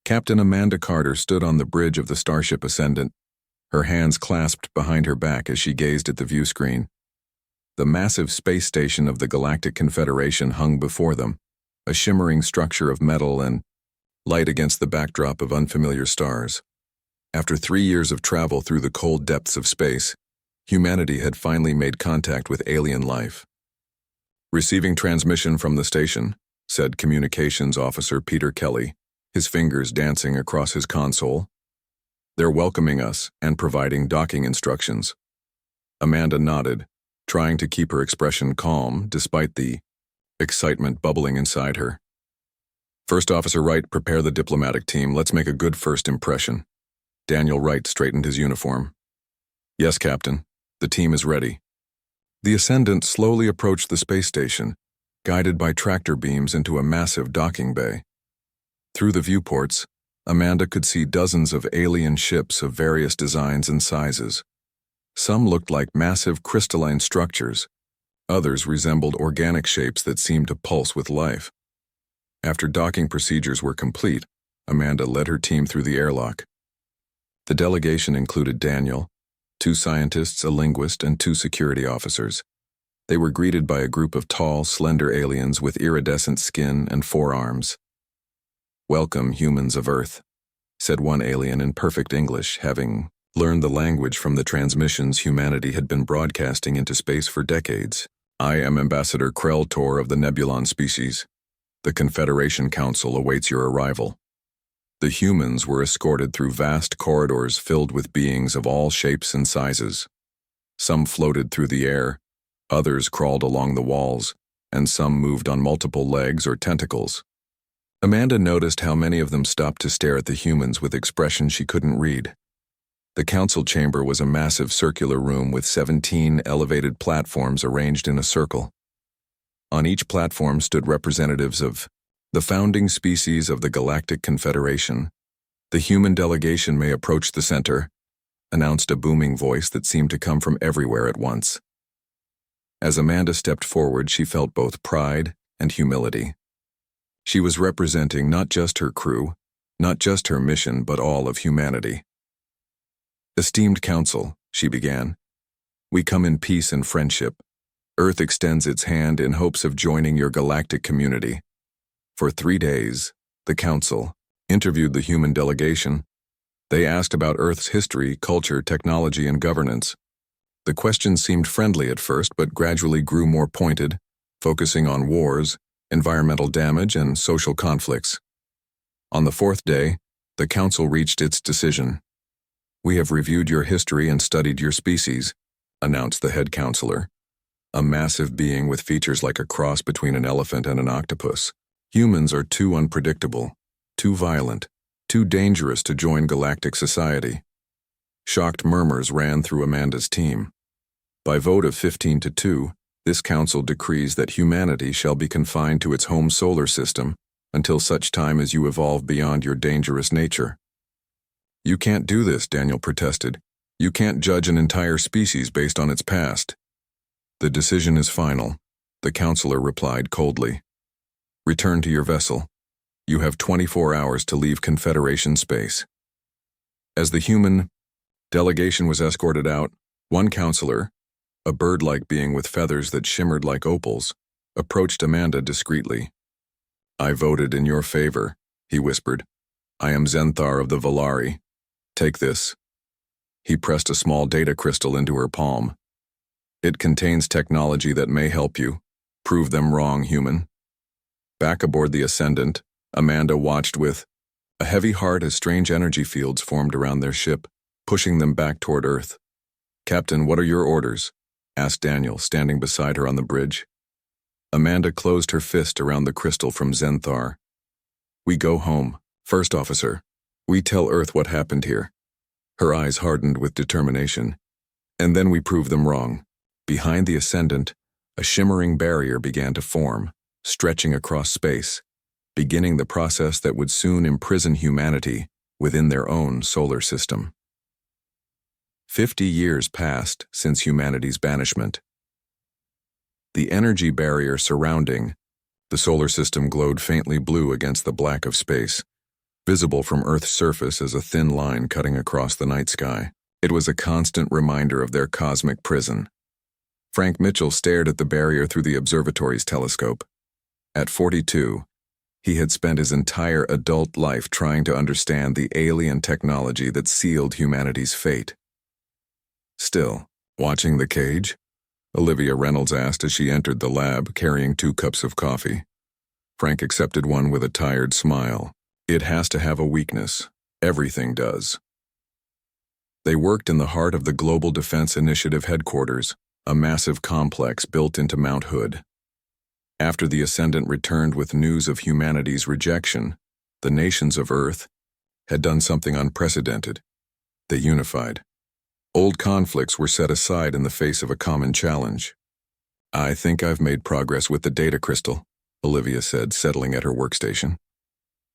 Captain Amanda Carter stood on the bridge of the Starship Ascendant, her hands clasped behind her back as she gazed at the view screen. The massive space station of the Galactic Confederation hung before them, a shimmering structure of metal and light against the backdrop of unfamiliar stars. After 3 years of travel through the cold depths of space, humanity had finally made contact with alien life. "Receiving transmission from the station," said Communications Officer Peter Kelly, his fingers dancing across his console. "They're welcoming us and providing docking instructions." Amanda nodded, trying to keep her expression calm despite the excitement bubbling inside her. "First Officer Wright, prepare the diplomatic team. Let's make a good first impression." Daniel Wright straightened his uniform. "Yes, Captain. The team is ready." The Ascendant slowly approached the space station, guided by tractor beams into a massive docking bay. Through the viewports, Amanda could see dozens of alien ships of various designs and sizes. Some looked like massive crystalline structures. Others resembled organic shapes that seemed to pulse with life. After docking procedures were complete, Amanda led her team through the airlock. The delegation included Daniel, 2 scientists, a linguist, and 2 security officers. They were greeted by a group of tall, slender aliens with iridescent skin and 4 arms. "Welcome, humans of Earth," said one alien in perfect English, having learned the language from the transmissions humanity had been broadcasting into space for decades. "I am Ambassador Krell Tor of the Nebulon species. The Confederation Council awaits your arrival." The humans were escorted through vast corridors filled with beings of all shapes and sizes. Some floated through the air, others crawled along the walls, and some moved on multiple legs or tentacles. Amanda noticed how many of them stopped to stare at the humans with expressions she couldn't read. The council chamber was a massive circular room with 17 elevated platforms arranged in a circle. On each platform stood representatives of the founding species of the Galactic Confederation. "The human delegation may approach the center," announced a booming voice that seemed to come from everywhere at once. As Amanda stepped forward, she felt both pride and humility. She was representing not just her crew, not just her mission, but all of humanity. "Esteemed Council," she began, "we come in peace and friendship. Earth extends its hand in hopes of joining your galactic community." For 3 days, the Council interviewed the human delegation. They asked about Earth's history, culture, technology, and governance. The questions seemed friendly at first, but gradually grew more pointed, focusing on wars, environmental damage, and social conflicts. On the 4th day, the Council reached its decision. "We have reviewed your history and studied your species," announced the head counselor, a massive being with features like a cross between an elephant and an octopus. "Humans are too unpredictable, too violent, too dangerous to join galactic society." Shocked murmurs ran through Amanda's team. By vote of 15 to 2, this council decrees that humanity shall be confined to its home solar system until such time as you evolve beyond your dangerous nature. "You can't do this," Daniel protested. "You can't judge an entire species based on its past." "The decision is final," the counselor replied coldly. "Return to your vessel. You have 24 hours to leave Confederation space." As the human delegation was escorted out, one counselor, a bird-like being with feathers that shimmered like opals, approached Amanda discreetly. "I voted in your favor," he whispered. "I am Zenthar of the Valari. Take this." He pressed a small data crystal into her palm. "It contains technology that may help you. Prove them wrong, human." Back aboard the Ascendant, Amanda watched with a heavy heart as strange energy fields formed around their ship, pushing them back toward Earth. "Captain, what are your orders?" asked Daniel, standing beside her on the bridge. Amanda closed her fist around the crystal from Zenthar. "We go home, First Officer. We tell Earth what happened here." Her eyes hardened with determination. "And then we prove them wrong." Behind the Ascendant, a shimmering barrier began to form, stretching across space, beginning the process that would soon imprison humanity within their own solar system. 50 years passed since humanity's banishment. The energy barrier surrounding the solar system glowed faintly blue against the black of space. visible from Earth's surface as a thin line cutting across the night sky. It was a constant reminder of their cosmic prison. Frank Mitchell stared at the barrier through the observatory's telescope. At 42, he had spent his entire adult life trying to understand the alien technology that sealed humanity's fate. Still, watching the cage? Olivia Reynolds asked as she entered the lab, carrying 2 cups of coffee. Frank accepted one with a tired smile. It has to have a weakness. Everything does. They worked in the heart of the Global Defense Initiative headquarters, a massive complex built into Mount Hood. After the Ascendant returned with news of humanity's rejection, the nations of Earth had done something unprecedented. They unified. Old conflicts were set aside in the face of a common challenge. "I think I've made progress with the data crystal," Olivia said, settling at her workstation.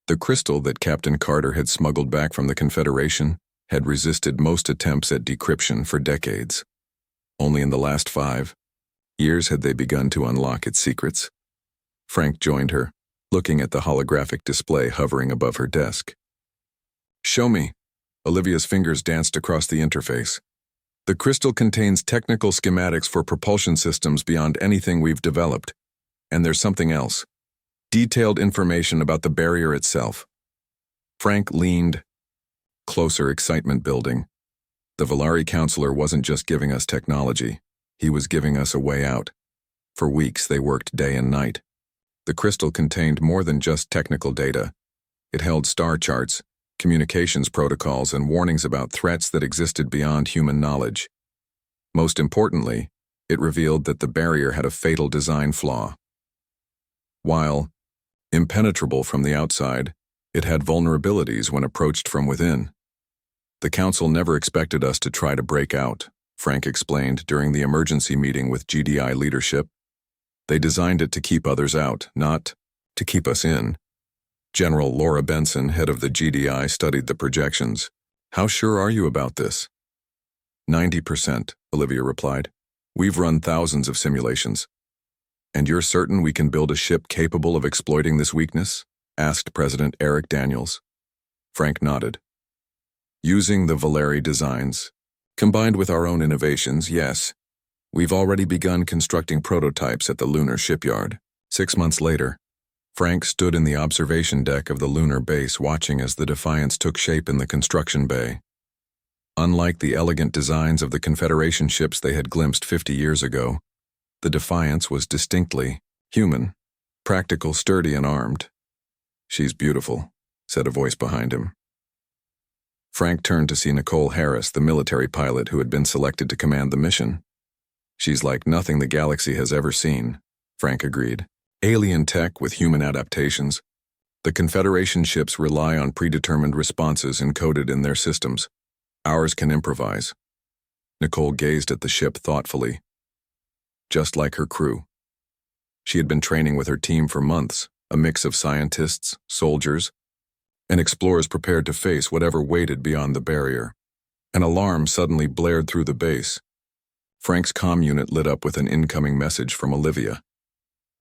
The crystal that Captain Carter had smuggled back from the Confederation had resisted most attempts at decryption for decades. Only in the last 5 years had they begun to unlock its secrets. Frank joined her, looking at the holographic display hovering above her desk. "Show me." Olivia's fingers danced across the interface. "The crystal contains technical schematics for propulsion systems beyond anything we've developed. And there's something else. Detailed information about the barrier itself." Frank leaned closer, excitement building. The Valari counselor wasn't just giving us technology. He was giving us a way out. For weeks, they worked day and night. The crystal contained more than just technical data. It held star charts, communications protocols, and warnings about threats that existed beyond human knowledge. Most importantly, it revealed that the barrier had a fatal design flaw. While impenetrable from the outside, it had vulnerabilities when approached from within. "The Council never expected us to try to break out," Frank explained during the emergency meeting with GDI leadership. "They designed it to keep others out, not to keep us in." General Laura Benson, head of the GDI, studied the projections. "How sure are you about this?" 90%, Olivia replied. "We've run thousands of simulations." "And you're certain we can build a ship capable of exploiting this weakness?" asked President Eric Daniels. Frank nodded. "Using the Valeri designs, combined with our own innovations, yes. We've already begun constructing prototypes at the lunar shipyard." 6 months later, Frank stood in the observation deck of the lunar base watching as the Defiance took shape in the construction bay. Unlike the elegant designs of the Confederation ships they had glimpsed 50 years ago, the Defiance was distinctly human, practical, sturdy, and armed. "She's beautiful," said a voice behind him. Frank turned to see Nicole Harris, the military pilot who had been selected to command the mission. "She's like nothing the galaxy has ever seen," Frank agreed. "Alien tech with human adaptations. The Confederation ships rely on predetermined responses encoded in their systems. Ours can improvise." Nicole gazed at the ship thoughtfully. Just like her crew. She had been training with her team for months, a mix of scientists, soldiers, and explorers prepared to face whatever waited beyond the barrier. An alarm suddenly blared through the base. Frank's comm unit lit up with an incoming message from Olivia.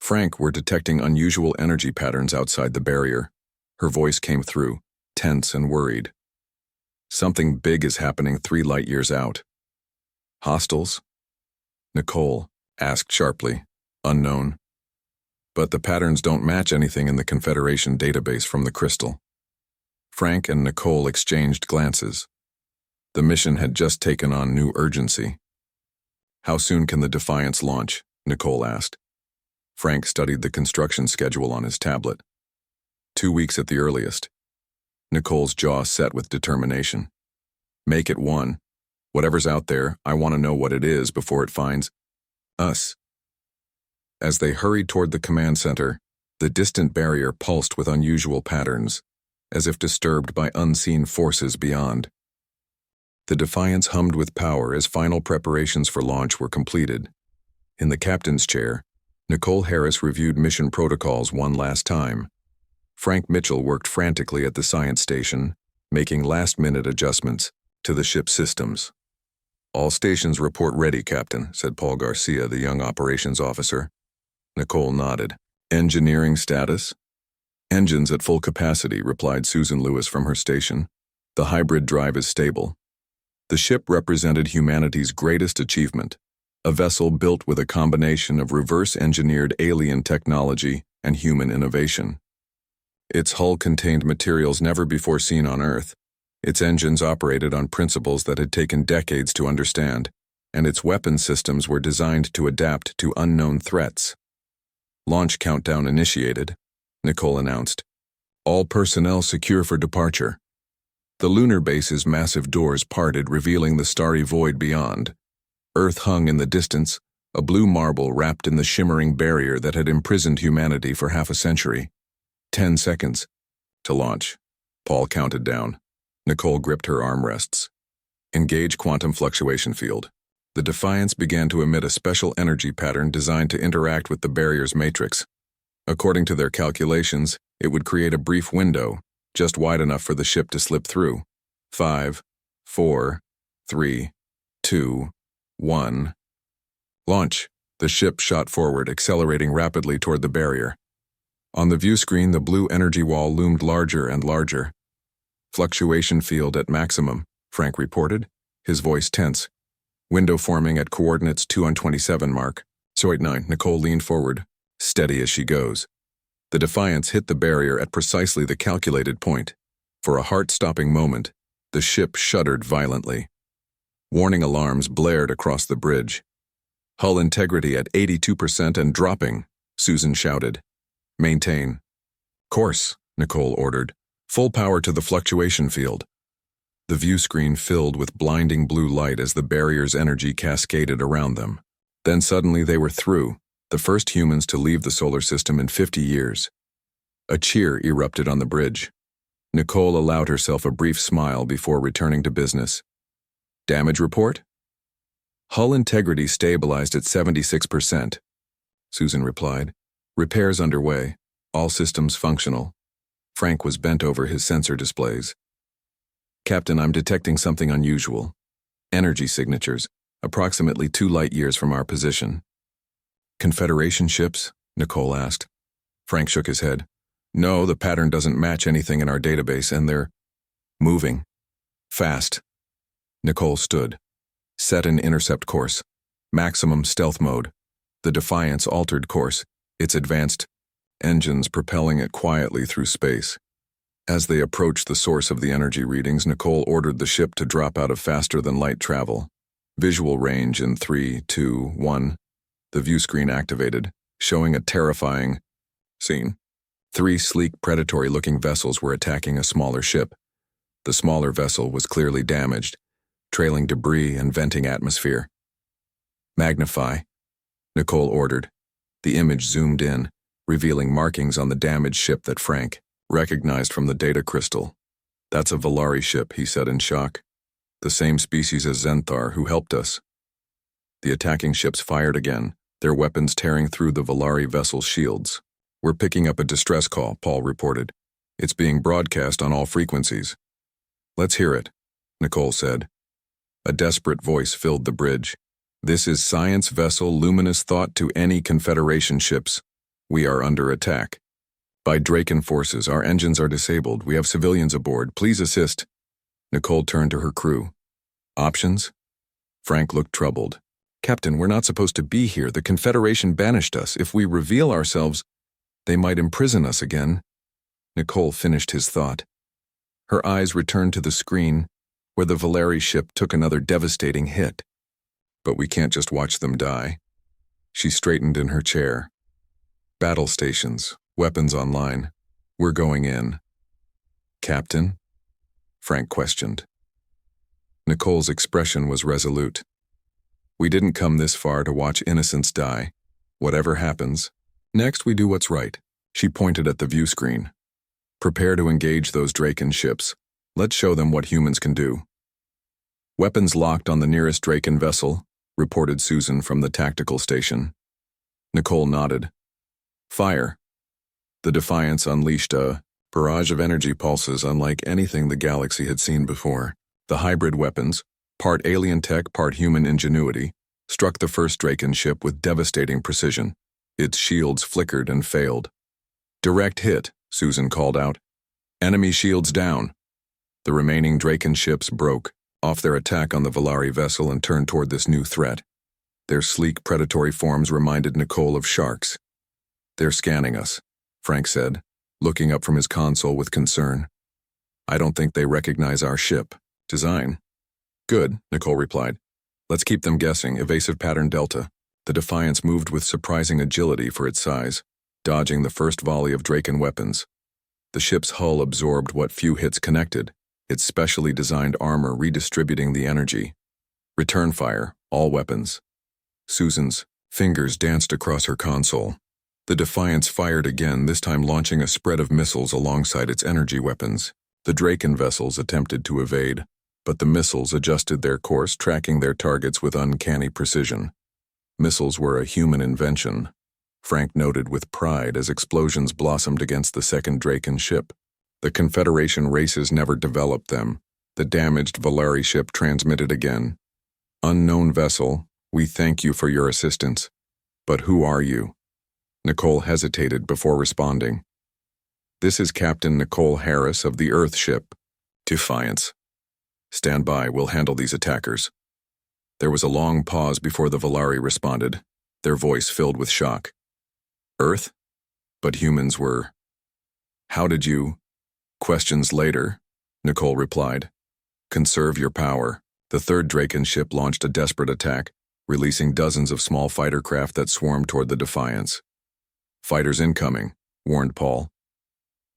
"Frank, we're detecting unusual energy patterns outside the barrier." Her voice came through, tense and worried. "Something big is happening 3 light years out." "Hostiles?" Nicole asked sharply. "Unknown. But the patterns don't match anything in the Confederation database from the crystal." Frank and Nicole exchanged glances. The mission had just taken on new urgency. "How soon can the Defiance launch?" Nicole asked. Frank studied the construction schedule on his tablet. 2 weeks at the earliest. Nicole's jaw set with determination. "Make it 1. Whatever's out there, I want to know what it is before it finds us." As they hurried toward the command center, the distant barrier pulsed with unusual patterns, as if disturbed by unseen forces beyond. The Defiance hummed with power as final preparations for launch were completed. In the captain's chair, Nicole Harris reviewed mission protocols one last time. Frank Mitchell worked frantically at the science station, making last-minute adjustments to the ship's systems. "All stations report ready, Captain," said Paul Garcia, the young operations officer. Nicole nodded. "Engineering status?" Engines at full capacity, replied Susan Lewis from her station. The hybrid drive is stable. The ship represented humanity's greatest achievement, a vessel built with a combination of reverse-engineered alien technology and human innovation. Its hull contained materials never before seen on Earth. Its engines operated on principles that had taken decades to understand, and its weapon systems were designed to adapt to unknown threats. Launch countdown initiated, Nicole announced. All personnel secure for departure. The lunar base's massive doors parted, revealing the starry void beyond. Earth hung in the distance, a blue marble wrapped in the shimmering barrier that had imprisoned humanity for half a century. 10 seconds. To launch. Paul counted down. Nicole gripped her armrests. Engage quantum fluctuation field. The Defiance began to emit a special energy pattern designed to interact with the barrier's matrix. According to their calculations, it would create a brief window, just wide enough for the ship to slip through. 5, 4, 3, 2, 1. Launch. The ship shot forward, accelerating rapidly toward the barrier. On the view screen, the blue energy wall loomed larger and larger. Fluctuation field at maximum, Frank reported, his voice tense. Window forming at coordinates 2:27 mark. So at 9, Nicole leaned forward, steady as she goes. The Defiance hit the barrier at precisely the calculated point. For a heart-stopping moment, the ship shuddered violently. Warning alarms blared across the bridge. Hull integrity at 82% and dropping, Susan shouted. Maintain. Course, Nicole ordered. Full power to the fluctuation field. The view screen filled with blinding blue light as the barrier's energy cascaded around them. Then suddenly they were through, the first humans to leave the solar system in 50 years. A cheer erupted on the bridge. Nicole allowed herself a brief smile before returning to business. Damage report? Hull integrity stabilized at 76%. Susan replied. Repairs underway. All systems functional. Frank was bent over his sensor displays. Captain, I'm detecting something unusual. Energy signatures, approximately 2 light-years from our position. Confederation ships? Nicole asked. Frank shook his head. No, the pattern doesn't match anything in our database, and they're moving. Fast. Nicole stood. Set an intercept course. Maximum stealth mode. The Defiance altered course, its advanced engines propelling it quietly through space. As they approached the source of the energy readings, Nicole ordered the ship to drop out of faster-than-light travel. Visual range in 3, 2, 1. The view screen activated, showing a terrifying scene. 3 sleek, predatory-looking vessels were attacking a smaller ship. The smaller vessel was clearly damaged, trailing debris and venting atmosphere. Magnify, Nicole ordered. The image zoomed in, revealing markings on the damaged ship that Frank recognized from the data crystal. That's a Volari ship, he said in shock. The same species as Zenthar, who helped us. The attacking ships fired again, their weapons tearing through the Volari vessel's shields. We're picking up a distress call, Paul reported. It's being broadcast on all frequencies. Let's hear it, Nicole said. A desperate voice filled the bridge. This is Science Vessel Luminous Thought to any Confederation ships. We are under attack. By Draken forces, our engines are disabled. We have civilians aboard. Please assist. Nicole turned to her crew. Options? Frank looked troubled. Captain, we're not supposed to be here. The Confederation banished us. If we reveal ourselves, they might imprison us again. Nicole finished his thought. Her eyes returned to the screen, where the Volari ship took another devastating hit. But we can't just watch them die. She straightened in her chair. Battle stations, weapons online. We're going in. Captain? Frank questioned. Nicole's expression was resolute. We didn't come this far to watch innocents die. Whatever happens, next we do what's right. She pointed at the view screen. Prepare to engage those Draken ships. Let's show them what humans can do. Weapons locked on the nearest Draken vessel, reported Susan from the tactical station. Nicole nodded. Fire. The Defiance unleashed a barrage of energy pulses unlike anything the galaxy had seen before. The hybrid weapons, part alien tech, part human ingenuity, struck the first Draken ship with devastating precision. Its shields flickered and failed. Direct hit, Susan called out. Enemy shields down. The remaining Draken ships broke off their attack on the Valari vessel and turned toward this new threat. Their sleek, predatory forms reminded Nicole of sharks. They're scanning us, Frank said, looking up from his console with concern. I don't think they recognize our ship. Design. Good, Nicole replied. Let's keep them guessing. Evasive pattern Delta. The Defiance moved with surprising agility for its size, dodging the first volley of Draken weapons. The ship's hull absorbed what few hits connected, its specially designed armor redistributing the energy. Return fire, all weapons. Susan's fingers danced across her console. The Defiance fired again, this time launching a spread of missiles alongside its energy weapons. The Draken vessels attempted to evade, but the missiles adjusted their course, tracking their targets with uncanny precision. Missiles were a human invention, Frank noted with pride as explosions blossomed against the second Draken ship. The Confederation races never developed them. The damaged Valari ship transmitted again. Unknown vessel, we thank you for your assistance. But who are you? Nicole hesitated before responding. This is Captain Nicole Harris of the Earth ship, Defiance. Stand by, we'll handle these attackers. There was a long pause before the Valari responded, their voice filled with shock. Earth? But humans were. How did you? Questions later, Nicole replied. Conserve your power. The third Draken ship launched a desperate attack, releasing dozens of small fighter craft that swarmed toward the Defiance. Fighters incoming, warned Paul.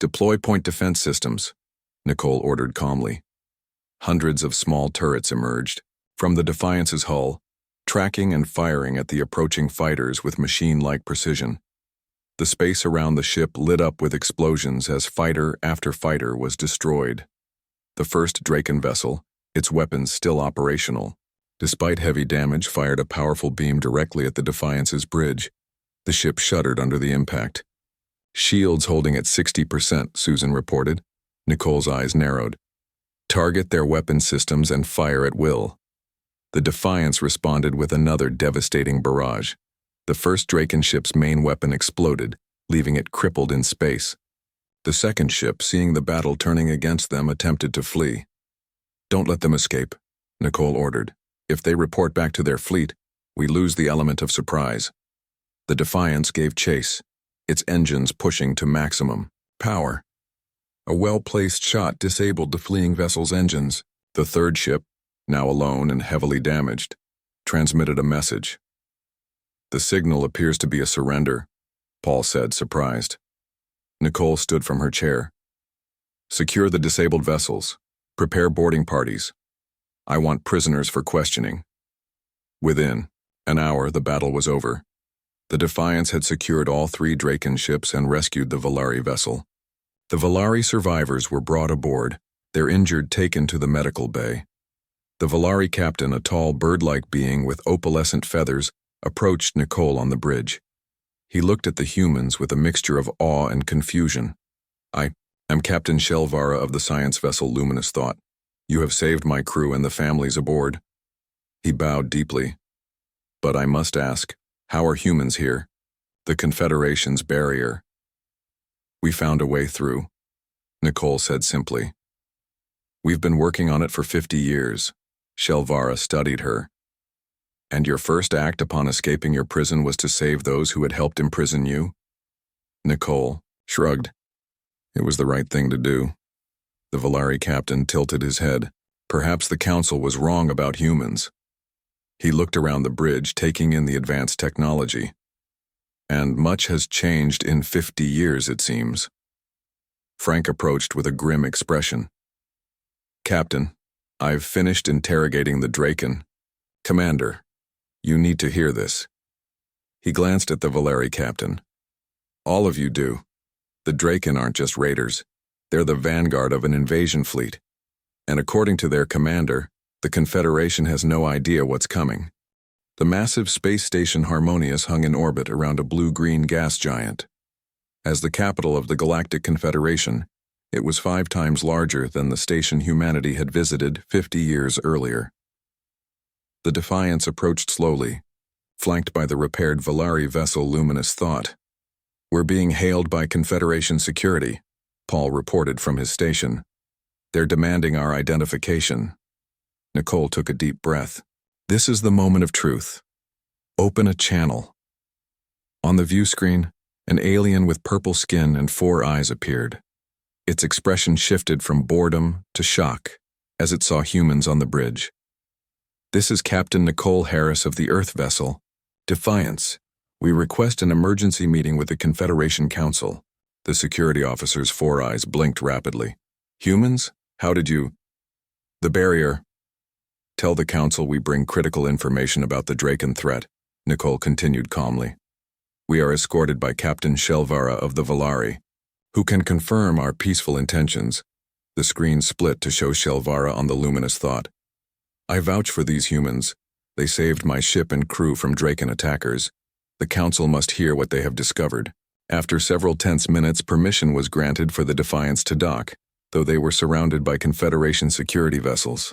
Deploy point defense systems, Nicole ordered calmly. Hundreds of small turrets emerged from the Defiance's hull, tracking and firing at the approaching fighters with machine-like precision. The space around the ship lit up with explosions as fighter after fighter was destroyed. The first Draken vessel, its weapons still operational, despite heavy damage, fired a powerful beam directly at the Defiance's bridge. The ship shuddered under the impact. Shields holding at 60%, Susan reported. Nicole's eyes narrowed. Target their weapon systems and fire at will. The Defiance responded with another devastating barrage. The first Draken ship's main weapon exploded, leaving it crippled in space. The second ship, seeing the battle turning against them, attempted to flee. Don't let them escape, Nicole ordered. If they report back to their fleet, we lose the element of surprise. The Defiance gave chase, its engines pushing to maximum power. A well-placed shot disabled the fleeing vessel's engines. The third ship, now alone and heavily damaged, transmitted a message. The signal appears to be a surrender, Paul said, surprised. Nicole stood from her chair. Secure the disabled vessels. Prepare boarding parties. I want prisoners for questioning. Within an hour, the battle was over. The Defiance had secured all three Draken ships and rescued the Valari vessel. The Valari survivors were brought aboard, their injured taken to the medical bay. The Valari captain, a tall bird-like being with opalescent feathers, approached Nicole on the bridge. He looked at the humans with a mixture of awe and confusion. I am Captain Shelvara of the science vessel Luminous Thought. You have saved my crew and the families aboard. He bowed deeply. But I must ask, how are humans here? The Confederation's barrier. We found a way through, Nicole said simply. We've been working on it for 50 years. Shelvara studied her. And your first act upon escaping your prison was to save those who had helped imprison you? Nicole shrugged. It was the right thing to do. The Valari captain tilted his head. Perhaps the council was wrong about humans. He looked around the bridge, taking in the advanced technology. And much has changed in 50 years, it seems. Frank approached with a grim expression. Captain, I've finished interrogating the Draken. Commander, you need to hear this. He glanced at the Valari captain. All of you do. The Draken aren't just raiders. They're the vanguard of an invasion fleet. And according to their commander, the Confederation has no idea what's coming. The massive space station Harmonious hung in orbit around a blue-green gas giant. As the capital of the Galactic Confederation, it was 5 times larger than the station humanity had visited 50 years earlier. The Defiance approached slowly, flanked by the repaired Valari vessel Luminous Thought. We're being hailed by Confederation security, Paul reported from his station. "They're demanding our identification." Nicole took a deep breath. This is the moment of truth. Open a channel. On the view screen, an alien with purple skin and 4 eyes appeared. Its expression shifted from boredom to shock as it saw humans on the bridge. "This is Captain Nicole Harris of the Earth vessel, Defiance. We request an emergency meeting with the Confederation Council." The security officer's 4 eyes blinked rapidly. "Humans? How did you—" "The barrier. Tell the Council we bring critical information about the Draken threat," Nicole continued calmly. "We are escorted by Captain Shelvara of the Valari, who can confirm our peaceful intentions." The screen split to show Shelvara on the luminous thought. "I vouch for these humans. They saved my ship and crew from Draken attackers. The Council must hear what they have discovered." After several tense minutes, permission was granted for the Defiance to dock, though they were surrounded by Confederation security vessels.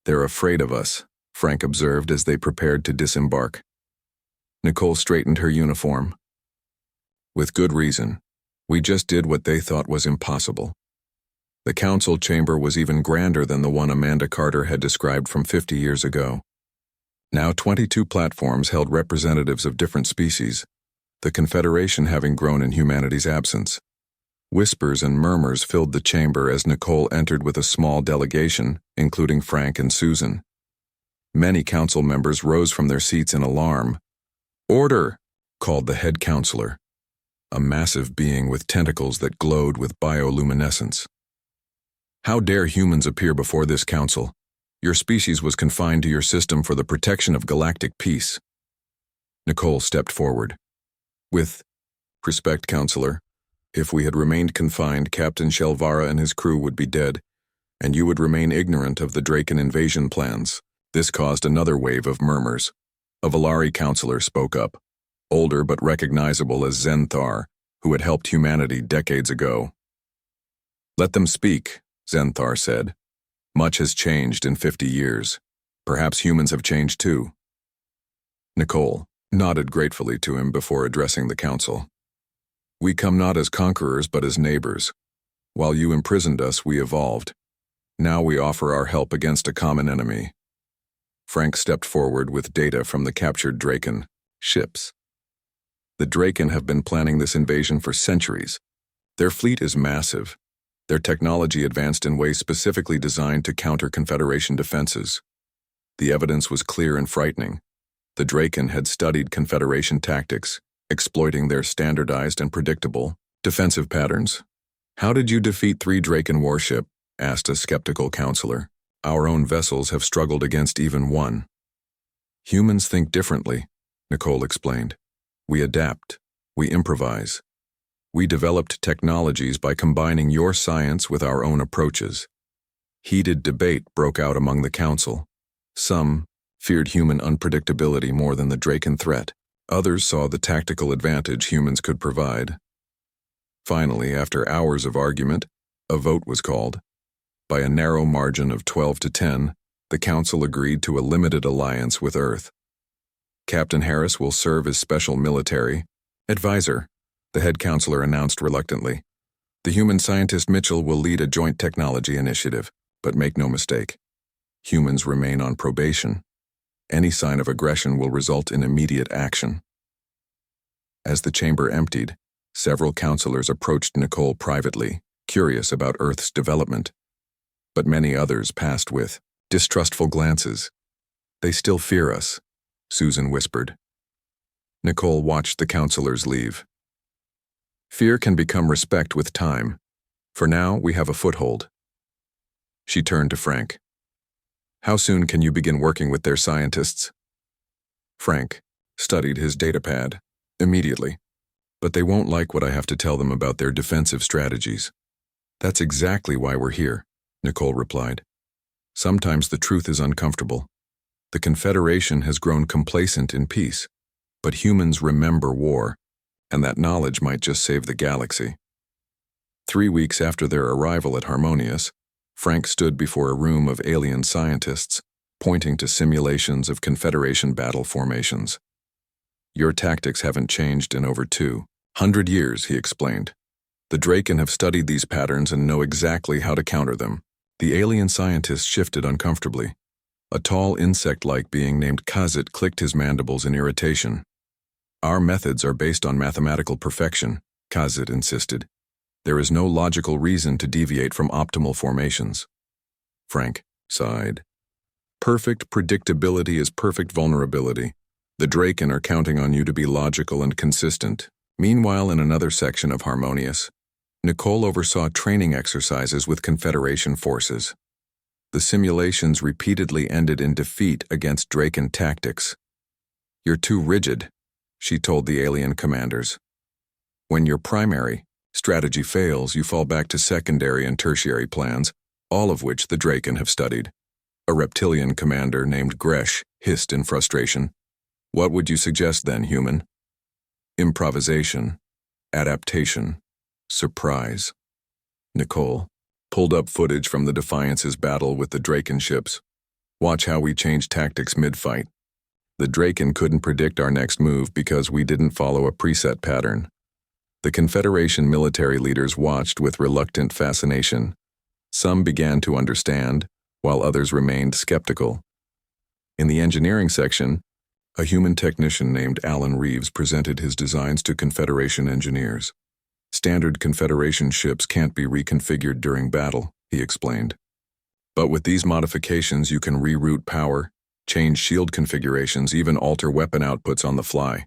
"They're afraid of us," Frank observed as they prepared to disembark. Nicole straightened her uniform. "With good reason. We just did what they thought was impossible." The council chamber was even grander than the one Amanda Carter had described from 50 years ago. Now 22 platforms held representatives of different species, the Confederation having grown in humanity's absence. Whispers and murmurs filled the chamber as Nicole entered with a small delegation, including Frank and Susan. Many council members rose from their seats in alarm. "Order!" called the head counselor, a massive being with tentacles that glowed with bioluminescence. "How dare humans appear before this council? Your species was confined to your system for the protection of galactic peace." Nicole stepped forward. "With respect, counselor, if we had remained confined, Captain Shelvara and his crew would be dead, and you would remain ignorant of the Draken invasion plans." This caused another wave of murmurs. A Valari counselor spoke up, older but recognizable as Zenthar, who had helped humanity decades ago. "Let them speak," Zenthar said. "Much has changed in 50 years. Perhaps humans have changed too." Nicole nodded gratefully to him before addressing the council. "We come not as conquerors but as neighbors. While you imprisoned us, we evolved. Now we offer our help against a common enemy." Frank stepped forward with data from the captured Draken ships. "The Draken have been planning this invasion for centuries. Their fleet is massive. Their technology advanced in ways specifically designed to counter Confederation defenses. The evidence was clear and frightening. The Draken had studied Confederation tactics, exploiting their standardized and predictable defensive patterns." "How did you defeat 3 Draken warship?" asked a skeptical counselor. "Our own vessels have struggled against even one." "Humans think differently," Nicole explained. "We adapt. We improvise. We developed technologies by combining your science with our own approaches." Heated debate broke out among the council. Some feared human unpredictability more than the Draken threat. Others saw the tactical advantage humans could provide. Finally, after hours of argument, a vote was called. By a narrow margin of 12 to 10, the council agreed to a limited alliance with Earth. "Captain Harris will serve as special military advisor," the head counselor announced reluctantly. "The human scientist Mitchell will lead a joint technology initiative, but make no mistake. Humans remain on probation. Any sign of aggression will result in immediate action." As the chamber emptied, several counselors approached Nicole privately, curious about Earth's development. But many others passed with distrustful glances. "They still fear us," Susan whispered. Nicole watched the counselors leave. "Fear can become respect with time. For now, we have a foothold." She turned to Frank. "How soon can you begin working with their scientists?" Frank studied his datapad. "Immediately. But they won't like what I have to tell them about their defensive strategies." "That's exactly why we're here," Nicole replied. "Sometimes the truth is uncomfortable. The Confederation has grown complacent in peace, but humans remember war, and that knowledge might just save the galaxy." 3 weeks after their arrival at Harmonious, Frank stood before a room of alien scientists, pointing to simulations of Confederation battle formations. "Your tactics haven't changed in over 200 years," he explained. The Draken have studied these patterns and know exactly how to counter them. The alien scientist shifted uncomfortably. A tall insect-like being named Kazit clicked his mandibles in irritation. Our methods are based on mathematical perfection, Kazit insisted. There is no logical reason to deviate from optimal formations. Frank sighed. Perfect predictability is perfect vulnerability. The Draken are counting on you to be logical and consistent. Meanwhile, in another section of Harmonious, Nicole oversaw training exercises with Confederation forces. The simulations repeatedly ended in defeat against Draken tactics. "You're too rigid," she told the alien commanders. "When your primary strategy fails, you fall back to secondary and tertiary plans, all of which the Draken have studied." A reptilian commander named Gresh hissed in frustration. "What would you suggest then, human?" "Improvisation, adaptation, surprise." Nicole pulled up footage from the Defiance's battle with the Draken ships. "Watch how we change tactics mid-fight. The Draken couldn't predict our next move because we didn't follow a preset pattern." The Confederation military leaders watched with reluctant fascination. Some began to understand, while others remained skeptical. In the engineering section, a human technician named Alan Reeves presented his designs to Confederation engineers. "Standard Confederation ships can't be reconfigured during battle," he explained. "But with these modifications you can reroute power, change shield configurations, even alter weapon outputs on the fly."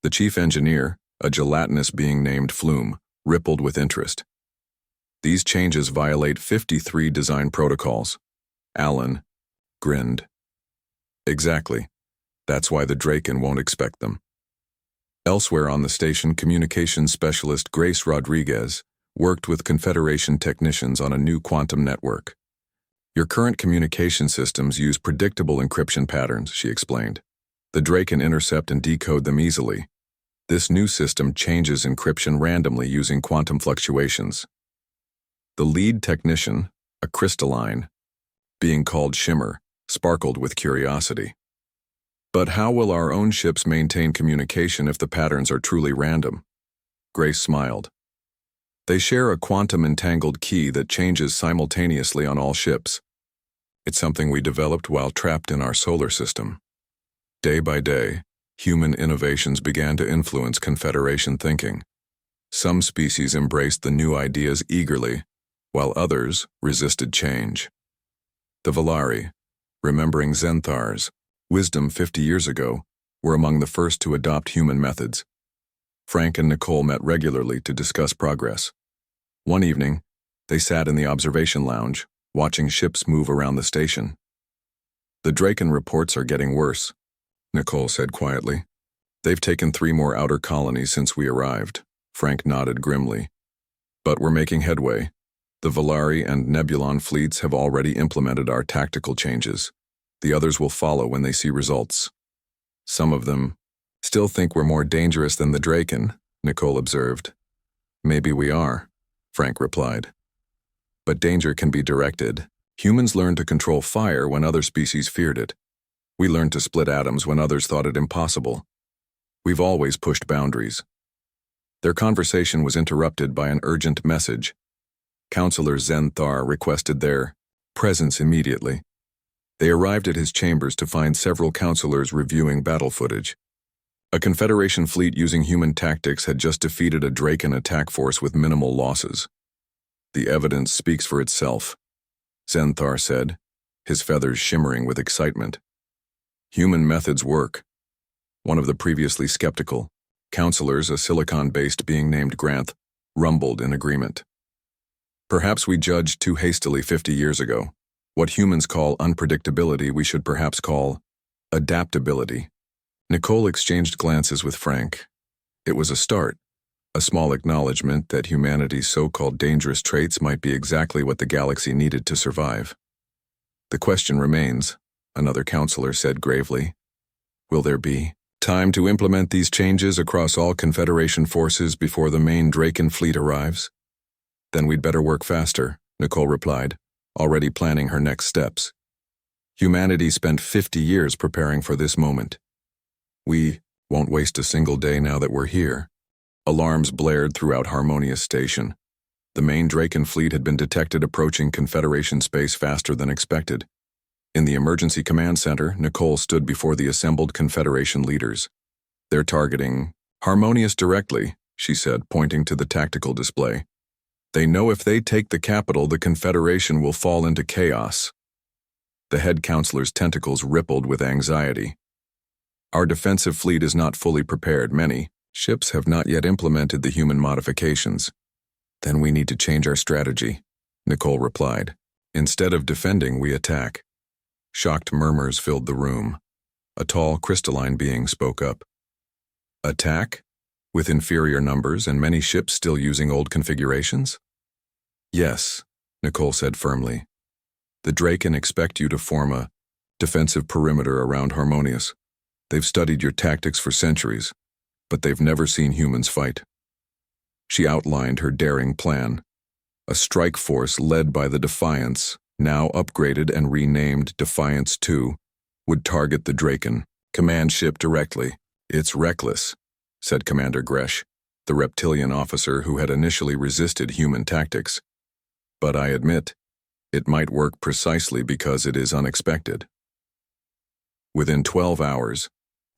The chief engineer, a gelatinous being named Flume, rippled with interest. "These changes violate 53 design protocols." Alan grinned. "Exactly. That's why the Draken won't expect them." Elsewhere on the station, communications specialist Grace Rodriguez worked with Confederation technicians on a new quantum network. "Your current communication systems use predictable encryption patterns," she explained. "The Draken intercept and decode them easily. This new system changes encryption randomly using quantum fluctuations." The lead technician, a crystalline being called Shimmer, sparkled with curiosity. "But how will our own ships maintain communication if the patterns are truly random?" Grace smiled. "They share a quantum-entangled key that changes simultaneously on all ships. It's something we developed while trapped in our solar system." Day by day, human innovations began to influence Confederation thinking. Some species embraced the new ideas eagerly, while others resisted change. The Valari, remembering Zenthar's wisdom 50 years ago, were among the first to adopt human methods. Frank and Nicole met regularly to discuss progress. One evening, they sat in the observation lounge, watching ships move around the station. "The Draken reports are getting worse," Nicole said quietly. "They've taken 3 more outer colonies since we arrived." Frank nodded grimly. "But we're making headway. The Valari and Nebulon fleets have already implemented our tactical changes. The others will follow when they see results." "Some of them still think we're more dangerous than the Draken," Nicole observed. "Maybe we are," Frank replied. "But danger can be directed. Humans learned to control fire when other species feared it. We learned to split atoms when others thought it impossible. We've always pushed boundaries." Their conversation was interrupted by an urgent message. Counselor Zenthar requested their presence immediately. They arrived at his chambers to find several counselors reviewing battle footage. A Confederation fleet using human tactics had just defeated a Draken attack force with minimal losses. "The evidence speaks for itself," Zenthar said, his feathers shimmering with excitement. "Human methods work." One of the previously skeptical counselors, a silicon-based being named Granth, rumbled in agreement. "Perhaps we judged too hastily 50 years ago. What humans call unpredictability we should perhaps call adaptability." Nicole exchanged glances with Frank. It was a start, a small acknowledgement that humanity's so-called dangerous traits might be exactly what the galaxy needed to survive. "The question remains," another counselor said gravely. "Will there be time to implement these changes across all Confederation forces before the main Draken fleet arrives?" "Then we'd better work faster," Nicole replied, already planning her next steps. "Humanity spent 50 years preparing for this moment. We won't waste a single day now that we're here." Alarms blared throughout Harmonious Station. The main Draken fleet had been detected approaching Confederation space faster than expected. In the emergency command center, Nicole stood before the assembled Confederation leaders. "They're targeting Harmonious directly," she said, pointing to the tactical display. "They know if they take the capital, the Confederation will fall into chaos." The head counselor's tentacles rippled with anxiety. "Our defensive fleet is not fully prepared. Many ships have not yet implemented the human modifications." "Then we need to change our strategy," Nicole replied. "Instead of defending, we attack." Shocked murmurs filled the room. A tall, crystalline being spoke up. "Attack? With inferior numbers and many ships still using old configurations?" "Yes," Nicole said firmly. "The Draken expect you to form a defensive perimeter around Harmonious. They've studied your tactics for centuries, but they've never seen humans fight." She outlined her daring plan. A strike force led by the Defiance, now upgraded and renamed Defiance II, would target the Draken command ship directly. "It's reckless," said Commander Gresh, the reptilian officer who had initially resisted human tactics. "But I admit, it might work precisely because it is unexpected." Within 12 hours,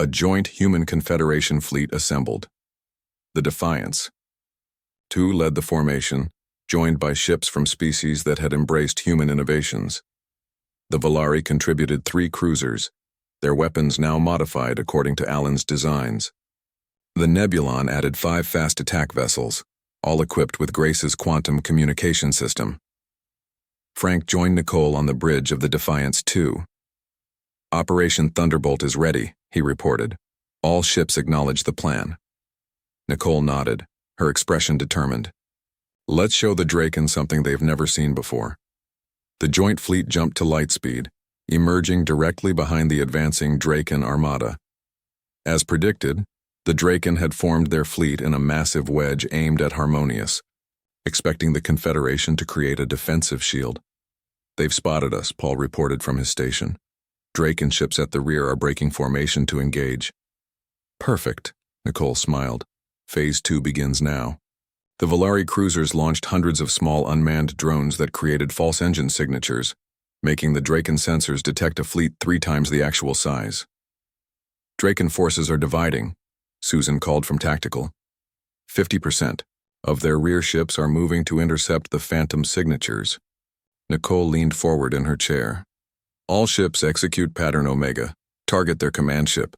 a joint human Confederation fleet assembled. The Defiance II led the formation, joined by ships from species that had embraced human innovations. The Volari contributed 3 cruisers, their weapons now modified according to Alan's designs. The Nebulon added 5 fast attack vessels, all equipped with Grace's quantum communication system. Frank joined Nicole on the bridge of the Defiance II. "Operation Thunderbolt is ready," he reported. "All ships acknowledge the plan." Nicole nodded, her expression determined. "Let's show the Draken something they've never seen before." The joint fleet jumped to light speed, emerging directly behind the advancing Draken armada. As predicted, the Draken had formed their fleet in a massive wedge aimed at Harmonious, expecting the Confederation to create a defensive shield. "They've spotted us," Paul reported from his station. "Draken ships at the rear are breaking formation to engage." "Perfect," Nicole smiled. "Phase 2 begins now." The Volari cruisers launched hundreds of small unmanned drones that created false engine signatures, making the Draken sensors detect a fleet 3 times the actual size. "Draken forces are dividing," Susan called from tactical. 50% of their rear ships are moving to intercept the phantom signatures. Nicole leaned forward in her chair. "All ships execute Pattern Omega. Target their command ship."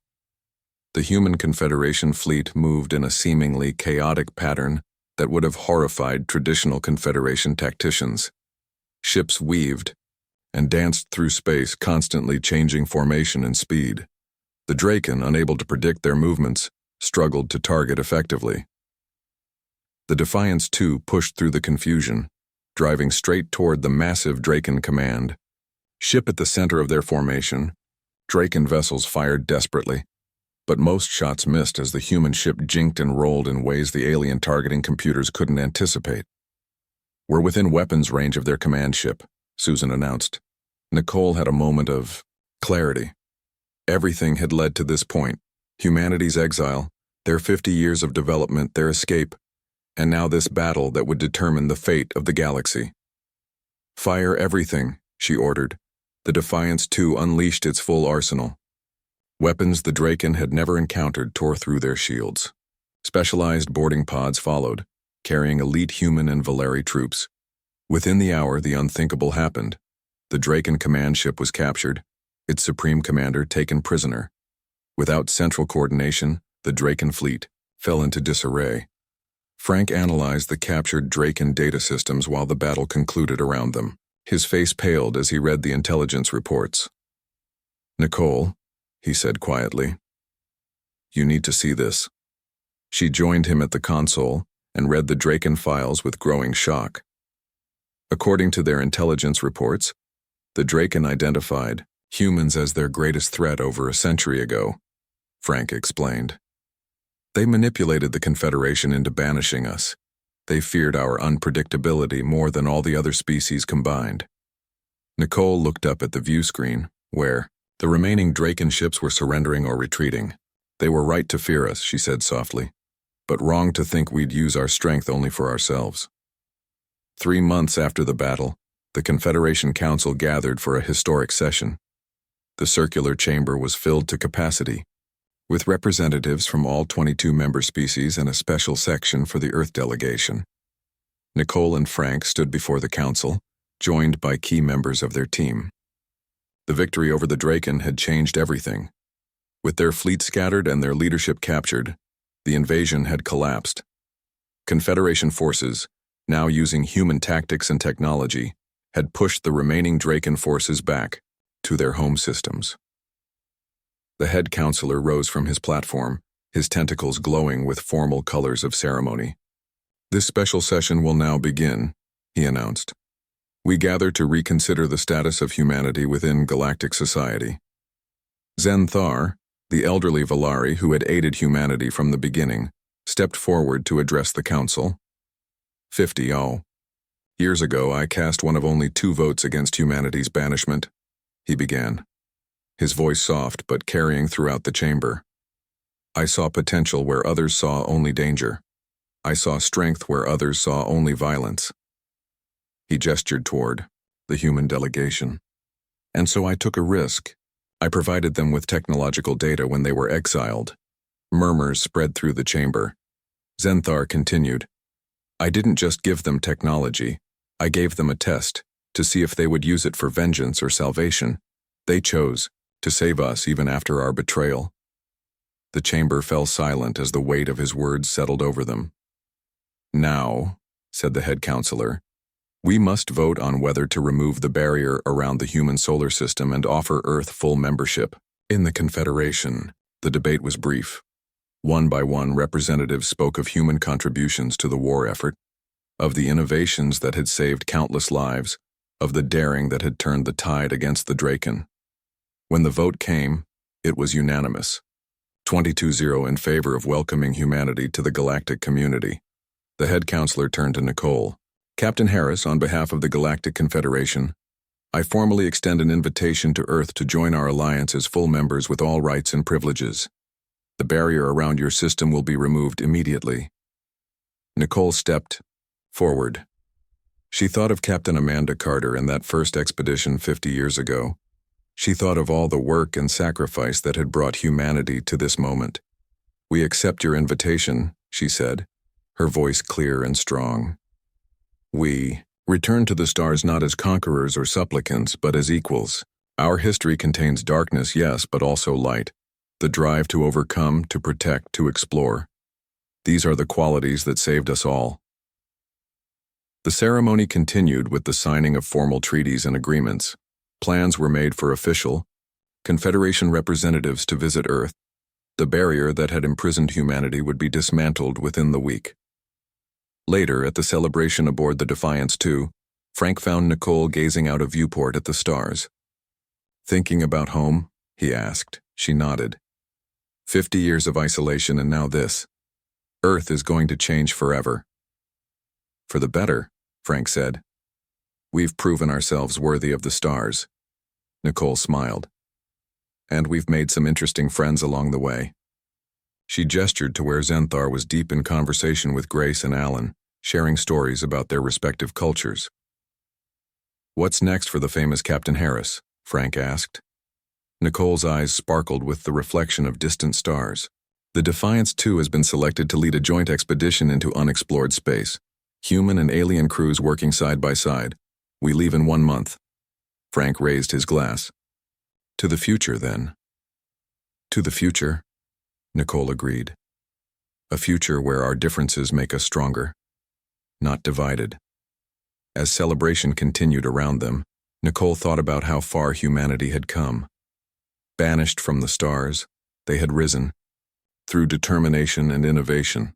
The human Confederation fleet moved in a seemingly chaotic pattern that would have horrified traditional Confederation tacticians. Ships weaved and danced through space, constantly changing formation and speed. The Draken, unable to predict their movements, struggled to target effectively. The Defiance II pushed through the confusion, driving straight toward the massive Draken command. Ship at the center of their formation, Draken vessels fired desperately, but most shots missed as the human ship jinked and rolled in ways the alien targeting computers couldn't anticipate. "We're within weapons range of their command ship," Susan announced. Nicole had a moment of clarity. Everything had led to this point: humanity's exile, their 50 years of development, their escape, and now this battle that would determine the fate of the galaxy. "Fire everything," she ordered. The Defiance II unleashed its full arsenal. Weapons the Draken had never encountered tore through their shields. Specialized boarding pods followed, carrying elite human and Volari troops. Within the hour, the unthinkable happened. The Draken command ship was captured, its supreme commander taken prisoner. Without central coordination, the Draken fleet fell into disarray. Frank analyzed the captured Draken data systems while the battle concluded around them. His face paled as he read the intelligence reports. "Nicole," he said quietly, "you need to see this." She joined him at the console and read the Draken files with growing shock. According to their intelligence reports, the Draken identified humans as their greatest threat over a century ago, Frank explained. "They manipulated the Confederation into banishing us. They feared our unpredictability more than all the other species combined." Nicole looked up at the view screen, where the remaining Draken ships were surrendering or retreating. "They were right to fear us," she said softly. but wrong to think we'd use our strength only for ourselves. 3 months after the battle, the Confederation Council gathered for a historic session. The circular chamber was filled to capacity, with representatives from all 22 member species and a special section for the Earth delegation. Nicole and Frank stood before the council, joined by key members of their team. The victory over the Draken had changed everything. With their fleet scattered and their leadership captured, the invasion had collapsed. Confederation forces, now using human tactics and technology, had pushed the remaining Draken forces back to their home systems. The head counselor rose from his platform, his tentacles glowing with formal colors of ceremony. "This special session will now begin," he announced. "We gather to reconsider the status of humanity within galactic society." Zenthar, the elderly Valari who had aided humanity from the beginning, stepped forward to address the council. 50 years ago, I cast one of only 2 votes against humanity's banishment, he began, his voice soft but carrying throughout the chamber. I saw potential where others saw only danger. I saw strength where others saw only violence. He gestured toward the human delegation. And so I took a risk. I provided them with technological data when they were exiled. Murmurs spread through the chamber. Zenthar continued, I didn't just give them technology. I gave them a test to see if they would use it for vengeance or salvation. They chose to save us even after our betrayal. The chamber fell silent as the weight of his words settled over them. Now, said the head counselor, we must vote on whether to remove the barrier around the human solar system and offer Earth full membership. In the Confederation, the debate was brief. One by one, representatives spoke of human contributions to the war effort, of the innovations that had saved countless lives, of the daring that had turned the tide against the Draken. When the vote came, it was unanimous. 22-0 in favor of welcoming humanity to the galactic community. The head counselor turned to Nicole. Captain Harris, on behalf of the Galactic Confederation, I formally extend an invitation to Earth to join our alliance as full members with all rights and privileges. The barrier around your system will be removed immediately. Nicole stepped forward. She thought of Captain Amanda Carter and that first expedition 50 years ago. She thought of all the work and sacrifice that had brought humanity to this moment. We accept your invitation, she said, her voice clear and strong. We return to the stars not as conquerors or supplicants, but as equals. Our history contains darkness, yes, but also light. The drive to overcome, to protect, to explore. These are the qualities that saved us all. The ceremony continued with the signing of formal treaties and agreements. Plans were made for official Confederation representatives to visit Earth. The barrier that had imprisoned humanity would be dismantled within the week. Later, at the celebration aboard the Defiance II, Frank found Nicole gazing out a viewport at the stars. Thinking about home? He asked. She nodded. 50 years of isolation and now this. Earth is going to change forever. For the better, Frank said. We've proven ourselves worthy of the stars. Nicole smiled. And we've made some interesting friends along the way. She gestured to where Zenthar was deep in conversation with Grace and Alan, sharing stories about their respective cultures. What's next for the famous Captain Harris? Frank asked. Nicole's eyes sparkled with the reflection of distant stars. The Defiance II has been selected to lead a joint expedition into unexplored space. Human and alien crews working side by side. We leave in 1 month. Frank raised his glass. To the future, then. To the future, Nicole agreed. A future where our differences make us stronger, not divided. As celebration continued around them, Nicole thought about how far humanity had come. Banished from the stars, they had risen, through determination and innovation.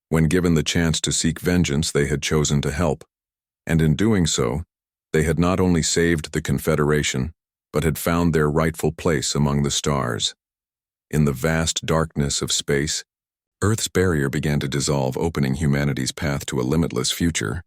When given the chance to seek vengeance, they had chosen to help. And in doing so, they had not only saved the Confederation, but had found their rightful place among the stars. In the vast darkness of space, Earth's barrier began to dissolve, opening humanity's path to a limitless future.